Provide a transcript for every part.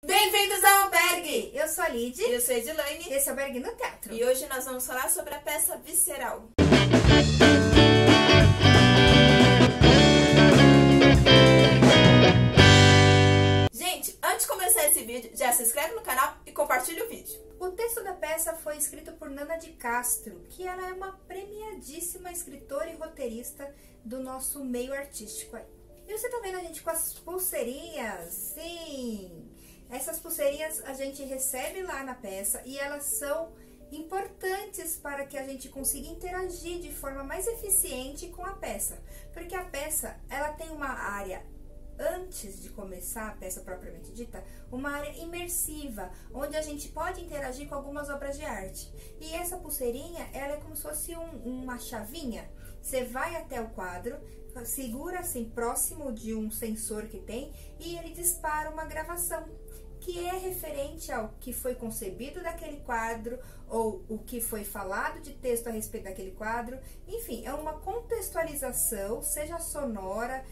Bem-vindos ao Albergue! Eu sou a Lid. E eu sou a Edilane. Esse é o Albergue no Teatro. E hoje nós vamos falar sobre a peça Visceral. Gente, antes de começar esse vídeo, já se inscreve no canal e compartilha o vídeo. O texto da peça foi escrito por Nana de Castro, que ela é uma premiadíssima escritora e roteirista do nosso meio artístico aí. E você tá vendo a gente com as pulseirinhas? Sim! Essas pulseirinhas a gente recebe lá na peça e elas são importantes para que a gente consiga interagir de forma mais eficiente com a peça. Porque a peça, ela tem uma área, antes de começar a peça propriamente dita, uma área imersiva, onde a gente pode interagir com algumas obras de arte. E essa pulseirinha, ela é como se fosse uma chavinha. Você vai até o quadro, segura assim próximo de um sensor que tem e ele dispara uma gravação, que é referente ao que foi concebido daquele quadro ou o que foi falado de texto a respeito daquele quadro. Enfim, é uma contextualização, seja sonora,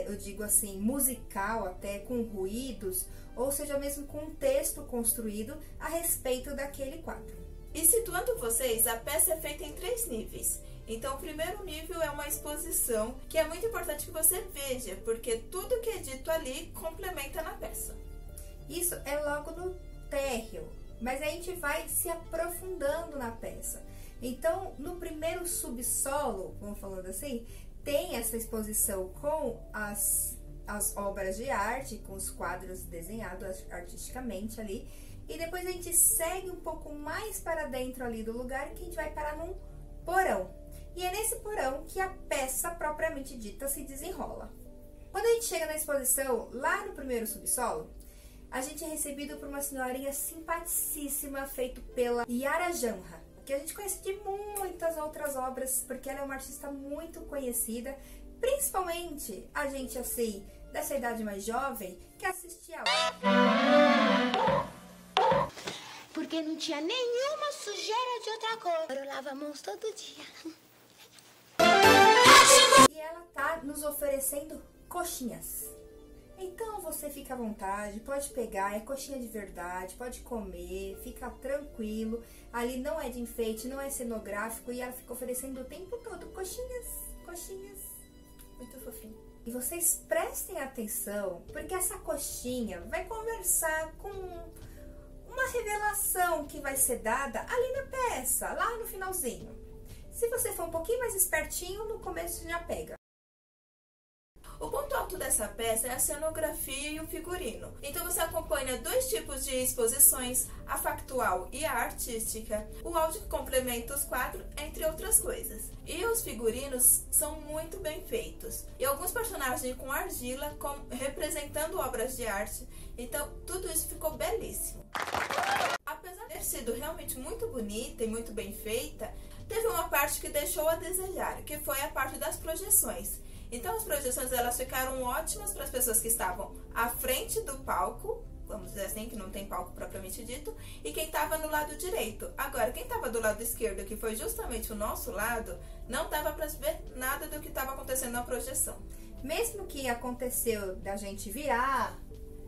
eu digo assim, musical até, com ruídos, ou seja mesmo com um texto construído a respeito daquele quadro. E situando vocês, a peça é feita em 3 níveis. Então, o primeiro nível é uma exposição, que é muito importante que você veja, porque tudo que é dito ali complementa na peça. Isso é logo no térreo, mas a gente vai se aprofundando na peça. Então, no primeiro subsolo, vamos falando assim, tem essa exposição com as obras de arte, com os quadros desenhados artisticamente ali, e depois a gente segue um pouco mais para dentro ali do lugar, que a gente vai parar num porão. E é nesse porão que a peça propriamente dita se desenrola. Quando a gente chega na exposição, lá no primeiro subsolo, a gente é recebido por uma senhorinha simpaticíssima, feita pela Yara Janra, que a gente conhece de muitas outras obras, porque ela é uma artista muito conhecida, principalmente a gente assim, dessa idade mais jovem, que assistia a... Porque não tinha nenhuma sujeira de outra cor. Eu lavo a mãos todo dia. E ela tá nos oferecendo coxinhas. Então você fica à vontade, pode pegar, é coxinha de verdade, pode comer, fica tranquilo. Ali não é de enfeite, não é cenográfico e ela fica oferecendo o tempo todo coxinhas, coxinhas. Muito fofinho. E vocês prestem atenção, porque essa coxinha vai conversar com uma revelação que vai ser dada ali na peça, lá no finalzinho. Se você for um pouquinho mais espertinho, no começo já pega. O ponto alto dessa peça é a cenografia e o figurino. Então você acompanha 2 tipos de exposições, a factual e a artística, o áudio que complementa os quadros, entre outras coisas. E os figurinos são muito bem feitos. E alguns personagens com argila representando obras de arte. Então tudo isso ficou belíssimo. Apesar de ter sido realmente muito bonita e muito bem feita, teve uma parte que deixou a desejar, que foi a parte das projeções. Então as projeções elas ficaram ótimas para as pessoas que estavam à frente do palco, vamos dizer assim, que não tem palco propriamente dito, e quem estava no lado direito. Agora, quem estava do lado esquerdo, que foi justamente o nosso lado, não dava para ver nada do que estava acontecendo na projeção. Mesmo que aconteceu da gente virar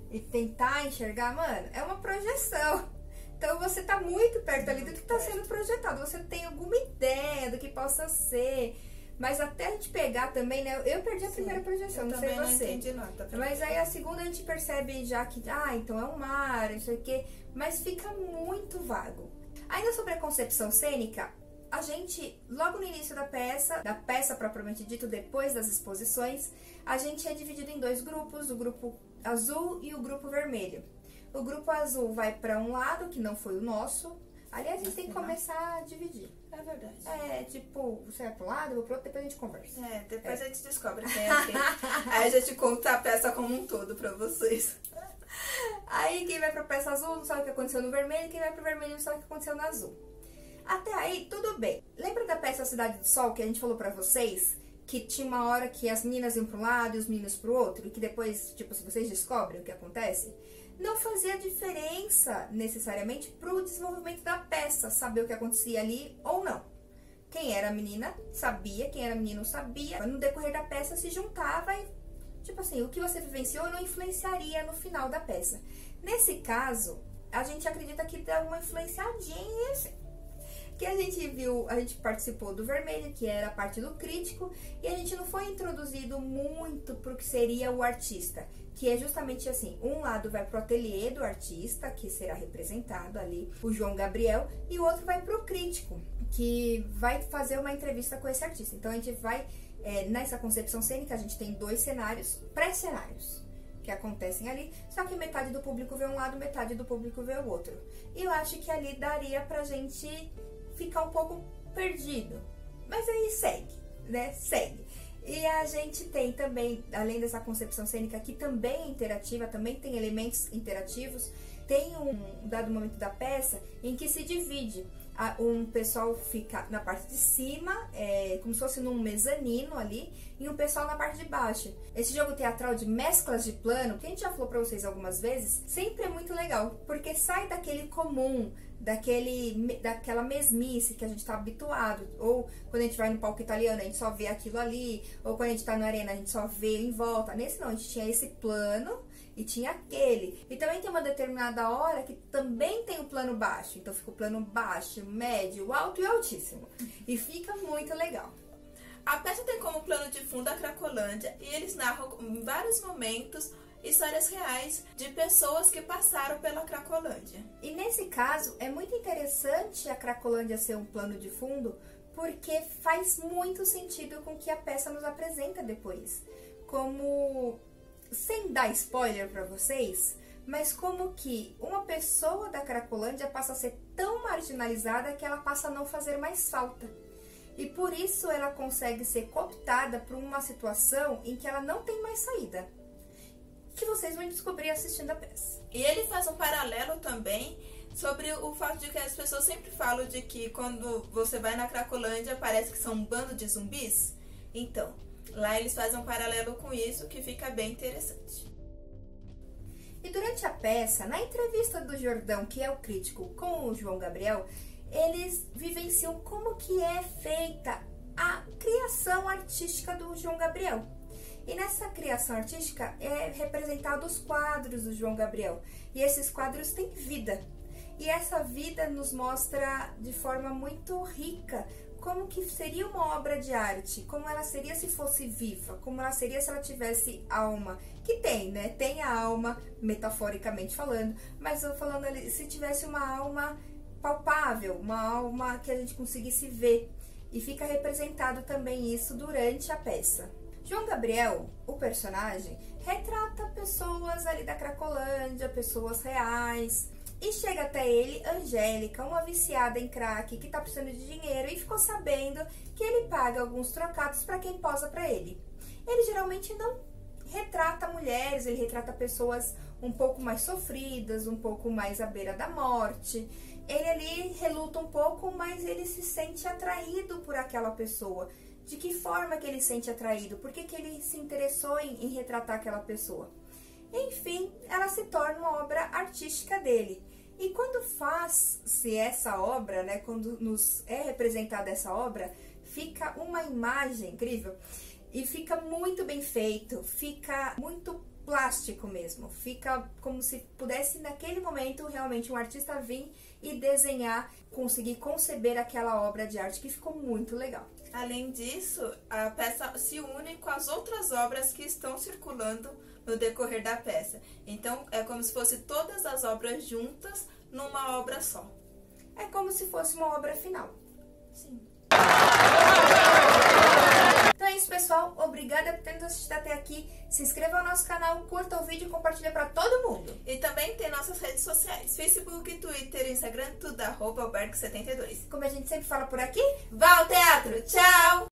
e tentar enxergar, mano, é uma projeção. Então você tá muito perto ali do que está sendo projetado. Você tem alguma ideia do que possa ser. Mas até a gente pegar também, né? Eu perdi a primeira projeção, não sei você. Eu também não entendi nada. Mas aí a segunda a gente percebe já que, então é um mar, não sei o quê. Mas fica muito vago. Ainda sobre a concepção cênica, a gente, logo no início da peça propriamente dito, depois das exposições, a gente é dividido em 2 grupos, o grupo azul e o grupo vermelho. O grupo azul vai para um lado, que não foi o nosso. Aliás, a gente tem que começar a dividir. É verdade. É, tipo, você vai para um lado, eu vou pro outro, depois a gente conversa. Depois a gente descobre quem é quem. Aí a gente conta a peça como um todo pra vocês. Aí quem vai pra peça azul não sabe o que aconteceu no vermelho, quem vai pro vermelho não sabe o que aconteceu no azul. Até aí, tudo bem. Lembra da peça Cidade do Sol, que a gente falou pra vocês? Que tinha uma hora que as meninas iam para um lado e os meninos para o outro, e que depois, tipo, se vocês descobrem o que acontece, não fazia diferença necessariamente para o desenvolvimento da peça, saber o que acontecia ali ou não. Quem era a menina sabia, quem era menino sabia. No decorrer da peça se juntava e, tipo assim, o que você vivenciou não influenciaria no final da peça. Nesse caso, a gente acredita que dá uma influenciadinha, assim. Que a gente participou do vermelho, que era a parte do crítico, e a gente não foi introduzido muito pro que seria o artista, que é justamente assim, um lado vai pro ateliê do artista, que será representado ali, o João Gabriel, e o outro vai pro crítico, que vai fazer uma entrevista com esse artista. Então a gente vai, nessa concepção cênica, a gente tem 2 cenários, pré-cenários, que acontecem ali, só que metade do público vê um lado, metade do público vê o outro. E eu acho que ali daria pra gente ficar um pouco perdido, mas aí segue, né? Segue. E a gente tem também, além dessa concepção cênica que também é interativa, também tem elementos interativos, tem um dado momento da peça em que se divide. Um pessoal fica na parte de cima, como se fosse num mezanino ali, e um pessoal na parte de baixo. Esse jogo teatral de mesclas de plano, que a gente já falou pra vocês algumas vezes, sempre é muito legal, porque sai daquele comum, daquela mesmice que a gente tá habituado, ou quando a gente vai no palco italiano a gente só vê aquilo ali, ou quando a gente tá na arena a gente só vê em volta. Nesse não, a gente tinha esse plano e tinha aquele. E também tem uma determinada hora que também tem o plano baixo, então fica o plano baixo, médio, alto e altíssimo, e fica muito legal. A peça tem como plano de fundo a Cracolândia e eles narram em vários momentos histórias reais de pessoas que passaram pela Cracolândia. E nesse caso, é muito interessante a Cracolândia ser um plano de fundo, porque faz muito sentido com o que a peça nos apresenta depois. Como, sem dar spoiler pra vocês, mas como que uma pessoa da Cracolândia passa a ser tão marginalizada que ela passa a não fazer mais falta. E por isso ela consegue ser cooptada por uma situação em que ela não tem mais saída, que vocês vão descobrir assistindo a peça. E ele faz um paralelo também sobre o fato de que as pessoas sempre falam de que quando você vai na Cracolândia parece que são um bando de zumbis. Então, lá eles fazem um paralelo com isso que fica bem interessante. E durante a peça, na entrevista do Jordão, que é o crítico, com o João Gabriel, eles vivenciam como que é feita a criação artística do João Gabriel. E nessa criação artística é representado os quadros do João Gabriel. E esses quadros têm vida. E essa vida nos mostra de forma muito rica como que seria uma obra de arte, como ela seria se fosse viva, como ela seria se ela tivesse alma. Que tem, né? Tem a alma, metaforicamente falando, mas eu falando ali, se tivesse uma alma palpável, uma alma que a gente conseguisse ver. E fica representado também isso durante a peça. João Gabriel, o personagem, retrata pessoas ali da Cracolândia, pessoas reais. E chega até ele, Angélica, uma viciada em crack que tá precisando de dinheiro e ficou sabendo que ele paga alguns trocados para quem posa para ele. Ele geralmente não retrata mulheres, ele retrata pessoas um pouco mais sofridas, um pouco mais à beira da morte. Ele ali reluta um pouco, mas ele se sente atraído por aquela pessoa. De que forma que ele se sente atraído? Por que ele se interessou em retratar aquela pessoa? Enfim, ela se torna uma obra artística dele. E quando faz-se essa obra, né, quando nos é representada essa obra, fica uma imagem incrível e fica muito bem feito, fica muito plástico mesmo, fica como se pudesse naquele momento realmente um artista vir e desenhar, conseguir conceber aquela obra de arte, que ficou muito legal. Além disso, a peça se une com as outras obras que estão circulando no decorrer da peça. Então, é como se fosse todas as obras juntas numa obra só. É como se fosse uma obra final. Sim. Então é isso, pessoal. Obrigada por ter nos assistido até aqui. Se inscreva no nosso canal, curta o vídeo e compartilha para todo mundo. E também tem nossas redes sociais, Facebook, Twitter, Instagram, tudo @alberg72. Como a gente sempre fala por aqui, vá ao teatro! Tchau!